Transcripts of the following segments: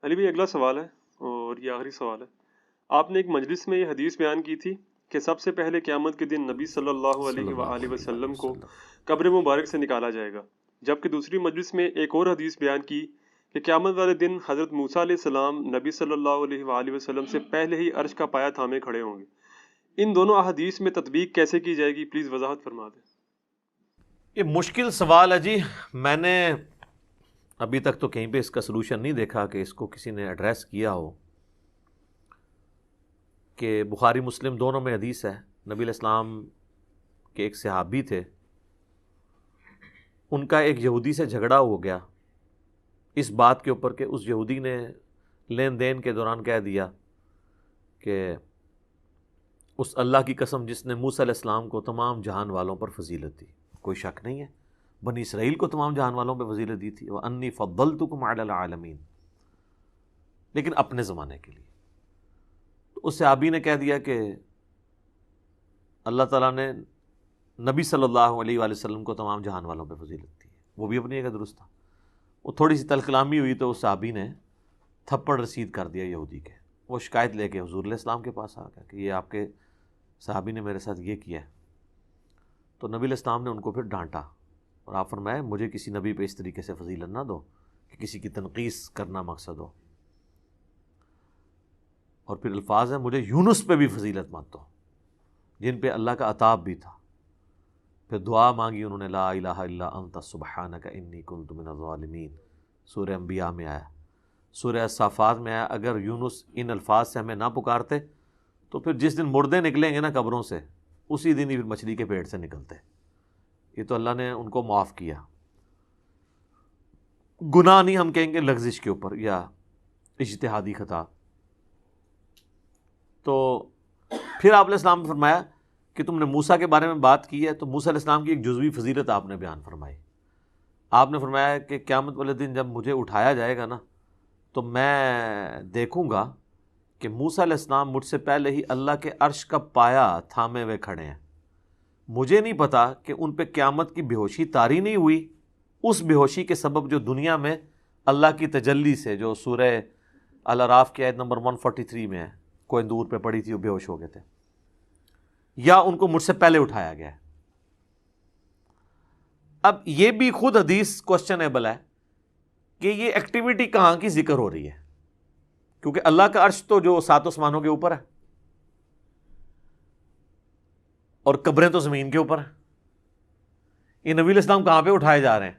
علی بھائی اگلا سوال ہے اور یہ آخری سوال ہے۔ آپ نے ایک مجلس میں یہ حدیث بیان کی تھی کہ سب سے پہلے قیامت کے دن نبی صلی اللہ صلی علیہ اللہ وآلہ علیہ وآلہ وسلم کو وسلم۔ قبر مبارک سے نکالا جائے گا، جبکہ دوسری مجلس میں ایک اور حدیث بیان کی کہ قیامت والے دن حضرت موسیٰ علیہ السلام نبی صلی اللہ علیہ وآلہ وسلم سے پہلے ہی عرش کا پایہ تھامے کھڑے ہوں گے۔ ان دونوں احادیث میں تطبیق کیسے کی جائے گی؟ پلیز وضاحت فرما دیں۔ یہ مشکل سوال ہے جی، میں نے ابھی تک تو کہیں پہ اس کا سلوشن نہیں دیکھا کہ اس کو کسی نے ایڈریس کیا ہو۔ کہ بخاری مسلم دونوں میں حدیث ہے، نبی علیہ السلام کے ایک صحابی تھے، ان کا ایک یہودی سے جھگڑا ہو گیا اس بات کے اوپر کہ اس یہودی نے لین دین کے دوران کہہ دیا کہ اس اللہ کی قسم جس نے موسیٰ علیہ السلام کو تمام جہان والوں پر فضیلت دی، کوئی شک نہیں ہے بنی اسرائیل کو تمام جہان والوں پہ فضیلت دی تھی، وَأَنِّي فَضَّلْتُكُمْ عَلَى الْعَالَمِينَ، لیکن اپنے زمانے کے لیے۔ تو اس صحابی نے کہہ دیا کہ اللہ تعالیٰ نے نبی صلی اللہ علیہ وآلہ وسلم کو تمام جہان والوں پہ فضیلت دی ہے، وہ بھی اپنی جگہ درست تھا۔ وہ تھوڑی سی تلخ کلامی ہوئی تو اس صحابی نے تھپڑ رسید کر دیا یہودی کے، وہ شکایت لے کے حضور علیہ السلام کے پاس آ گیا کہ یہ آپ کے صحابی نے میرے ساتھ یہ کیا ہے۔ تو نبی علیہ السلام نے ان کو پھر ڈانٹا اور آپ فرمائے مجھے کسی نبی پہ اس طریقے سے فضیلت نہ دو کہ کسی کی تنقیص کرنا مقصد ہو، اور پھر الفاظ ہیں مجھے یونس پہ بھی فضیلت مت دو جن پہ اللہ کا عطاب بھی تھا۔ پھر دعا مانگی انہوں نے، لا الہ الا انت سبحانک انی کنت من الظالمین، سورہ انبیاء میں آیا، سورہ الصافات میں آیا۔ اگر یونس ان الفاظ سے ہمیں نہ پکارتے تو پھر جس دن مردے نکلیں گے نا قبروں سے، اسی دن ہی پھر مچھلی کے پیٹ سے نکلتے۔ یہ تو اللہ نے ان کو معاف کیا، گناہ نہیں ہم کہیں گے لغزش کے اوپر یا اجتہادی خطا۔ تو پھر آپ علیہ السلام نے فرمایا کہ تم نے موسیٰ کے بارے میں بات کی ہے، تو موسیٰ علیہ السلام کی ایک جزوی فضیلت آپ نے بیان فرمائی۔ آپ نے فرمایا کہ قیامت والے دن جب مجھے اٹھایا جائے گا نا تو میں دیکھوں گا کہ موسیٰ علیہ السلام مجھ سے پہلے ہی اللہ کے عرش کا پایہ تھامے ہوئے کھڑے ہیں۔ مجھے نہیں پتا کہ ان پہ قیامت کی بے ہوشی طاری نہیں ہوئی، اس بے ہوشی کے سبب جو دنیا میں اللہ کی تجلی سے، جو سورہ الاعراف کی آیت نمبر 143 میں ہے، کوئی دور پہ پڑی تھی وہ بے ہوش ہو گئے تھے، یا ان کو مجھ سے پہلے اٹھایا گیا ہے۔ اب یہ بھی خود حدیث کوسچنیبل ہے کہ یہ ایکٹیویٹی کہاں کی ذکر ہو رہی ہے، کیونکہ اللہ کا عرش تو جو 7 آسمانوں کے اوپر ہے اور قبریں تو زمین کے اوپر ہیں، یہ نبی علیہ السلام کہاں پہ اٹھائے جا رہے ہیں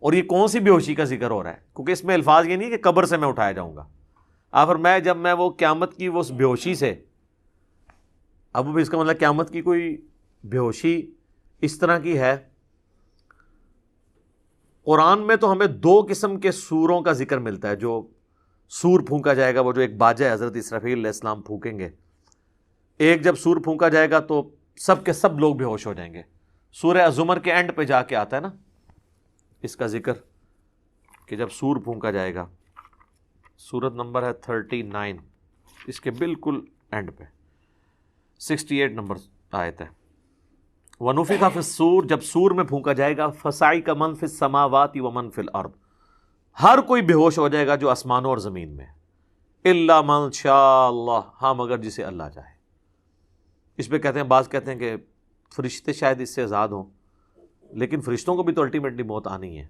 اور یہ کون سی بے ہوشی کا ذکر ہو رہا ہے؟ کیونکہ اس میں الفاظ یہ نہیں کہ قبر سے میں اٹھایا جاؤں گا، اور میں جب میں وہ قیامت کی وہ بے ہوشی سے، اب اس کا مطلب قیامت کی کوئی بے ہوشی اس طرح کی ہے۔ قرآن میں تو ہمیں 2 قسم کے سوروں کا ذکر ملتا ہے، جو سور پھونکا جائے گا، وہ جو ایک باجہ ہے حضرت اسرافیل علیہ السلام پھونکیں گے، ایک جب سور پھونکا جائے گا تو سب کے سب لوگ بے ہوش ہو جائیں گے۔ سورہ الزمر کے اینڈ پہ جا کے آتا ہے نا اس کا ذکر کہ جب سور پھونکا جائے گا، سورت نمبر ہے 39، اس کے بالکل اینڈ پہ 68 نمبر آیت ہے، وَنُفِخَ فِي الصُّورِ، جب سور میں پھونکا جائے گا، فَصَعِقَ مَن فِي السَّمَاوَاتِ وَمَن فِي الْأَرْضِ، ہر کوئی بے ہوش ہو جائے گا جو آسمانوں اور زمین میں، إِلَّا مَن شَاءَ اللَّهُ، ہاں مگر جسے اللہ چاہے۔ اس پہ کہتے ہیں، بعض کہتے ہیں کہ فرشتے شاید اس سے آزاد ہوں، لیکن فرشتوں کو بھی تو الٹیمیٹلی موت آنی ہے۔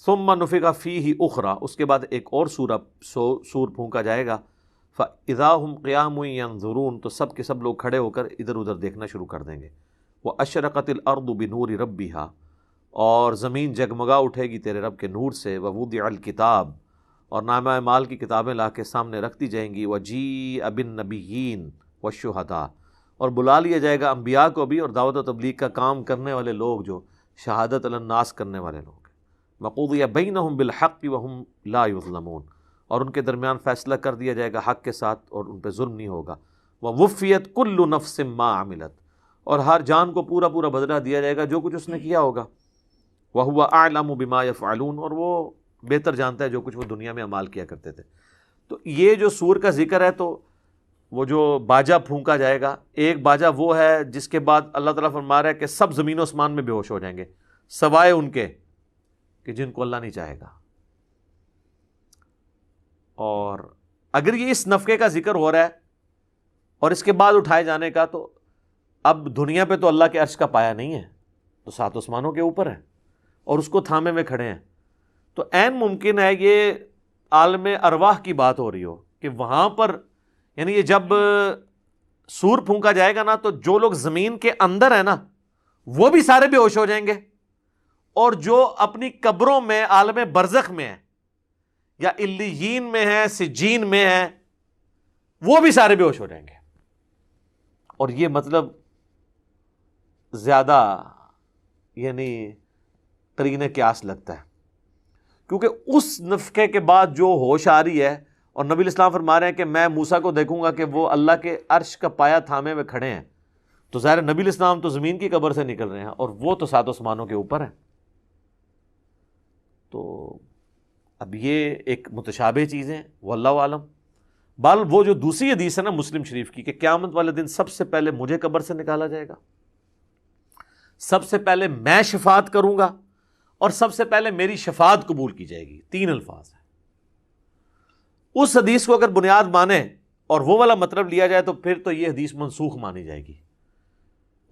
ثُمَّ نُفِخَ فِيهِ أُخْرَى، اس کے بعد ایک اور سور پھونکا جائے گا، فَإِذَا هُمْ قِيَامٌ يَنظُرُونَ، تو سب کے سب لوگ کھڑے ہو کر ادھر ادھر دیکھنا شروع کر دیں گے۔ وَأَشْرَقَتِ الْأَرْضُ بِنُورِ رَبِّهَا، اور زمین جگمگا اٹھے گی تیرے رب کے نور سے۔ وَوُضِعَ الْكِتَابُ، اور نامہ اعمال کی کتابیں لا کے سامنے رکھ دی جائیں گی۔ وَجِيءَ بِالنَّبِيِّينَ وَالشُّهَدَاء، اور بلا لیا جائے گا انبیاء کو بھی اور دعوت و تبلیغ کا کام کرنے والے لوگ جو شہادت علی الناس کرنے والے لوگ۔ وَقُضِيَ بَيْنَهُم بِالْحَقِّ وَهُمْ لَا يُظْلَمُونَ، اور ان کے درمیان فیصلہ کر دیا جائے گا حق کے ساتھ اور ان پہ ظلم نہیں ہوگا۔ وَوُفِّيَتْ كُلُّ نَفْسٍ مَّا عَمِلَتْ، اور ہر جان کو پورا پورا بدلہ دیا جائے گا جو کچھ اس نے کیا ہوگا۔ وَهُوَ أَعْلَمُ بِمَا يَفْعَلُونَ، اور وہ بہتر جانتا ہے جو کچھ وہ دنیا میں اعمال کیا کرتے تھے۔ تو یہ جو سور کا ذکر ہے، تو وہ جو باجا پھونکا جائے گا، ایک باجا وہ ہے جس کے بعد اللہ تعالیٰ فرما رہا ہے کہ سب زمین و آسمان میں بے ہوش ہو جائیں گے، سوائے ان کے کہ جن کو اللہ نہیں چاہے گا۔ اور اگر یہ اس نفقے کا ذکر ہو رہا ہے اور اس کے بعد اٹھائے جانے کا، تو اب دنیا پہ تو اللہ کے عرش کا پایا نہیں ہے، تو 7 آسمانوں کے اوپر ہے اور اس کو تھامے ہوئے کھڑے ہیں، تو عین ممکن ہے یہ عالم ارواح کی بات ہو رہی ہو کہ وہاں پر، یعنی یہ جب سور پھونکا جائے گا نا، تو جو لوگ زمین کے اندر ہیں نا وہ بھی سارے بے ہوش ہو جائیں گے، اور جو اپنی قبروں میں عالم برزخ میں ہیں یا علیین میں ہیں، سجین میں ہیں، وہ بھی سارے بے ہوش ہو جائیں گے۔ اور یہ مطلب زیادہ یعنی قرین قیاس لگتا ہے، کیونکہ اس نفخے کے بعد جو ہوش آ رہی ہے، اور نبی الاسلام فرما رہے ہیں کہ میں موسیٰ کو دیکھوں گا کہ وہ اللہ کے عرش کا پایا تھامے ہوئے کھڑے ہیں، تو ظاہر نبی الاسلام تو زمین کی قبر سے نکل رہے ہیں اور وہ تو 7 آسمانوں کے اوپر ہیں۔ تو اب یہ ایک متشابہ چیزیں واللہ عالم۔ بال وہ جو دوسری حدیث ہے نا مسلم شریف کی، کہ قیامت والے دن سب سے پہلے مجھے قبر سے نکالا جائے گا، سب سے پہلے میں شفاعت کروں گا، اور سب سے پہلے میری شفاعت قبول کی جائے گی، 3 الفاظ ہیں۔ اس حدیث کو اگر بنیاد مانے اور وہ والا مطلب لیا جائے تو پھر تو یہ حدیث منسوخ مانی جائے گی۔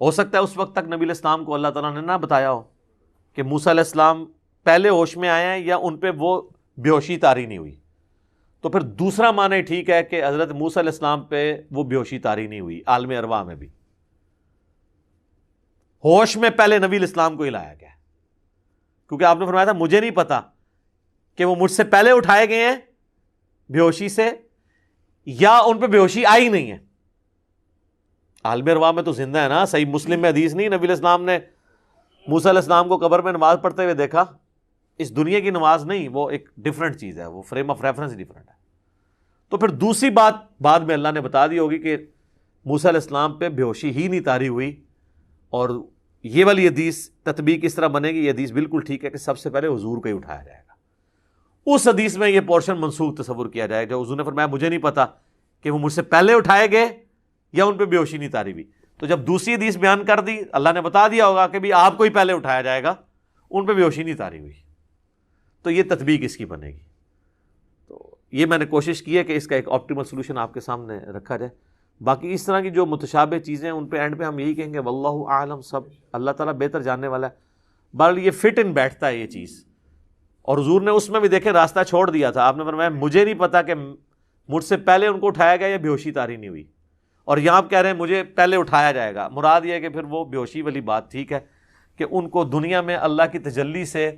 ہو سکتا ہے اس وقت تک نبی علیہ السلام کو اللہ تعالیٰ نے نہ بتایا ہو کہ موسیٰ علیہ السلام پہلے ہوش میں آئے ہیں یا ان پہ وہ بے ہوشی طاری نہیں ہوئی، تو پھر دوسرا معنی ٹھیک ہے کہ حضرت موسیٰ علیہ السلام پہ وہ بے ہوشی طاری نہیں ہوئی، عالم ارواح میں بھی ہوش میں پہلے نبی علیہ السلام کو ہی لایا گیا، کیونکہ آپ نے فرمایا تھا مجھے نہیں پتا کہ وہ مجھ سے پہلے اٹھائے گئے ہیں بے ہوشی سے یا ان پہ بے ہوشی آئی نہیں ہے۔ عالم ارواح میں تو زندہ ہے نا، صحیح مسلم میں حدیث نہیں، نبی علیہ السلام نے موسیٰ علیہ السلام کو قبر میں نماز پڑھتے ہوئے دیکھا، اس دنیا کی نماز نہیں، وہ ایک ڈیفرنٹ چیز ہے، وہ فریم آف ریفرنس ڈیفرنٹ ہے۔ تو پھر دوسری بات بعد میں اللہ نے بتا دی ہوگی کہ موسیٰ علیہ السلام پہ بے ہوشی ہی نہیں طاری ہوئی، اور یہ والی حدیث تطبیق اس طرح بنے گی، یہ حدیث بالکل ٹھیک ہے کہ سب سے پہلے حضور کو ہی اٹھایا جائے گا۔ اس حدیث میں یہ پورشن منسوخ تصور کیا جائے جو حضور نے فرمایا مجھے نہیں پتا کہ وہ مجھ سے پہلے اٹھائے گئے یا ان پہ بے ہوشی نہیں طاری ہوئی، تو جب دوسری حدیث بیان کر دی اللہ نے بتا دیا ہوگا کہ بھی آپ کو ہی پہلے اٹھایا جائے گا، ان پہ بے ہوشی نہیں طاری ہوئی، تو یہ تطبیق اس کی بنے گی۔ تو یہ میں نے کوشش کی ہے کہ اس کا ایک آپٹیمل سولوشن آپ کے سامنے رکھا جائے۔ باقی اس طرح کی جو متشابہ چیزیں ان پہ اینڈ پہ ہم یہی کہیں گے واللہ اعلم، سب اللہ تعالیٰ بہتر جاننے والا ہے۔ بہرحال یہ فٹ ان بیٹھتا ہے یہ چیز، اور حضور نے اس میں بھی دیکھیں راستہ چھوڑ دیا تھا، آپ نے فرمایا مجھے نہیں پتا کہ مجھ سے پہلے ان کو اٹھایا گیا یا بے ہوشی طاری نہیں ہوئی، اور یہاں آپ کہہ رہے ہیں مجھے پہلے اٹھایا جائے گا، مراد یہ ہے کہ پھر وہ بے ہوشی والی بات ٹھیک ہے کہ ان کو دنیا میں اللہ کی تجلی سے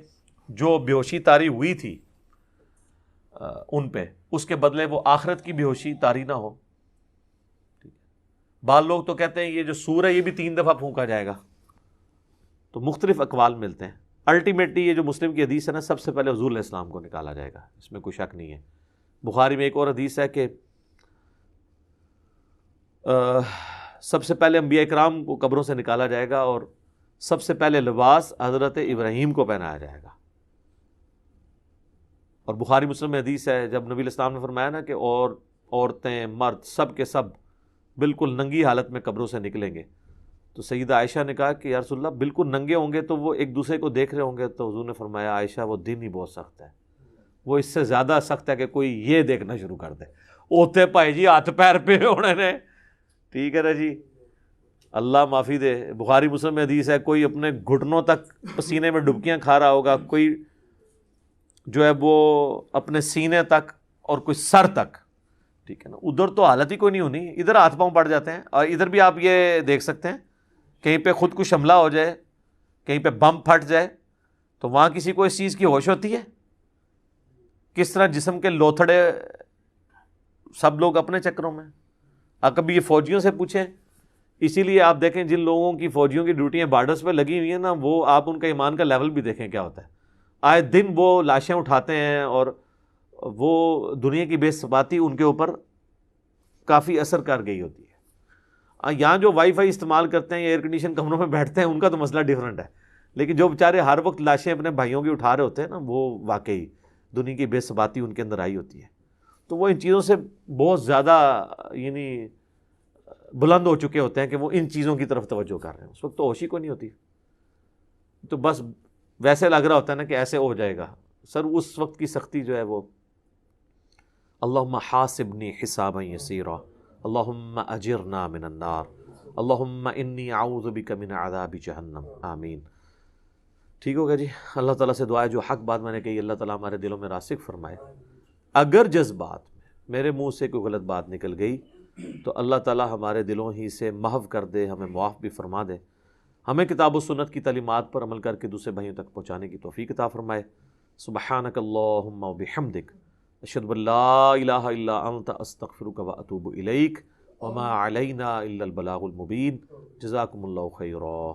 جو بے ہوشی طاری ہوئی تھی ان پہ، اس کے بدلے وہ آخرت کی بے ہوشی طاری نہ ہو۔ بعض لوگ تو کہتے ہیں یہ جو سور ہے یہ بھی 3 دفعہ پھونکا جائے گا، تو مختلف اقوال ملتے ہیں۔ الٹیمیٹلی یہ جو مسلم کی حدیث ہے نا، سب سے پہلے حضور علیہ السلام کو نکالا جائے گا، اس میں کوئی شک نہیں ہے۔ بخاری میں ایک اور حدیث ہے کہ سب سے پہلے انبیاء اکرام کو قبروں سے نکالا جائے گا، اور سب سے پہلے لباس حضرت ابراہیم کو پہنایا جائے گا۔ اور بخاری مسلم میں حدیث ہے جب نبی علیہ السلام نے فرمایا نا کہ عورتیں مرد سب کے سب بالکل ننگی حالت میں قبروں سے نکلیں گے، تو سیدہ عائشہ نے کہا کہ یا رسول اللہ بالکل ننگے ہوں گے تو وہ ایک دوسرے کو دیکھ رہے ہوں گے، تو حضور نے فرمایا عائشہ وہ دن ہی بہت سخت ہے، وہ اس سے زیادہ سخت ہے کہ کوئی یہ دیکھنا شروع کر دے، اوتے بھائی جی ہاتھ پیر پہ ہونے نے، ٹھیک ہے نا جی، اللہ معافی دے۔ بخاری مسلم میں حدیث ہے کوئی اپنے گھٹنوں تک پسینے میں ڈبکیاں کھا رہا ہوگا، کوئی جو ہے وہ اپنے سینے تک، اور کوئی سر تک، ٹھیک ہے نا۔ ادھر تو حالت ہی کوئی نہیں ہونی، ادھر ہاتھ پاؤں پڑ جاتے ہیں، اور ادھر بھی آپ یہ دیکھ سکتے ہیں کہیں پہ خود کش حملہ ہو جائے، کہیں پہ بم پھٹ جائے، تو وہاں کسی کو اس چیز کی ہوش ہوتی ہے؟ کس طرح جسم کے لوتھڑے سب لوگ اپنے چکروں میں۔ آپ کبھی یہ فوجیوں سے پوچھیں، اسی لیے آپ دیکھیں جن لوگوں کی فوجیوں کی ڈیوٹیاں بارڈرز پہ لگی ہوئی ہیں نا، وہ آپ ان کا ایمان کا لیول بھی دیکھیں کیا ہوتا ہے۔ آئے دن وہ لاشیں اٹھاتے ہیں، اور وہ دنیا کی بے ثباتی ان کے اوپر کافی اثر کر گئی ہوتی ہے۔ یہاں جو وائی فائی استعمال کرتے ہیں یا ایئر کنڈیشن کمروں میں بیٹھتے ہیں ان کا تو مسئلہ ڈیفرنٹ ہے، لیکن جو بیچارے ہر وقت لاشیں اپنے بھائیوں کی اٹھا رہے ہوتے ہیں نا، وہ واقعی دنیا کی بے ثباتی ان کے اندر آئی ہوتی ہے، تو وہ ان چیزوں سے بہت زیادہ یعنی بلند ہو چکے ہوتے ہیں کہ وہ ان چیزوں کی طرف توجہ کر رہے ہیں۔ اس وقت تو ہوش ہی کوئی نہیں ہوتی، تو بس ویسے لگ رہا ہوتا ہے نا کہ ایسے ہو جائے گا، سر اس وقت کی سختی جو ہے وہ اللہم حاسبنی حسابا یسیرا، اللہم اجرنا من النار، اللہم انی اعوذ بک من عذاب جہنم، آمین۔ ٹھیک ہوگا جی، اللہ تعالیٰ سے دعا ہے جو حق بات میں نے کہی اللہ تعالیٰ ہمارے دلوں میں راسخ فرمائے۔ اگر جذبات میں میرے منہ سے کوئی غلط بات نکل گئی تو اللہ تعالیٰ ہمارے دلوں ہی سے محو کر دے، ہمیں معاف بھی فرما دے، ہمیں کتاب و سنت کی تعلیمات پر عمل کر کے دوسرے بھائیوں تک پہنچانے کی توفیق عطا فرمائے۔ سبحانک اللہم و بحمدک، اشہد ان لا الہ الا انت، استغفرک و اتوب الیک، وما علینا الا البلاغ المبین۔ جزاکم اللہ خیرا۔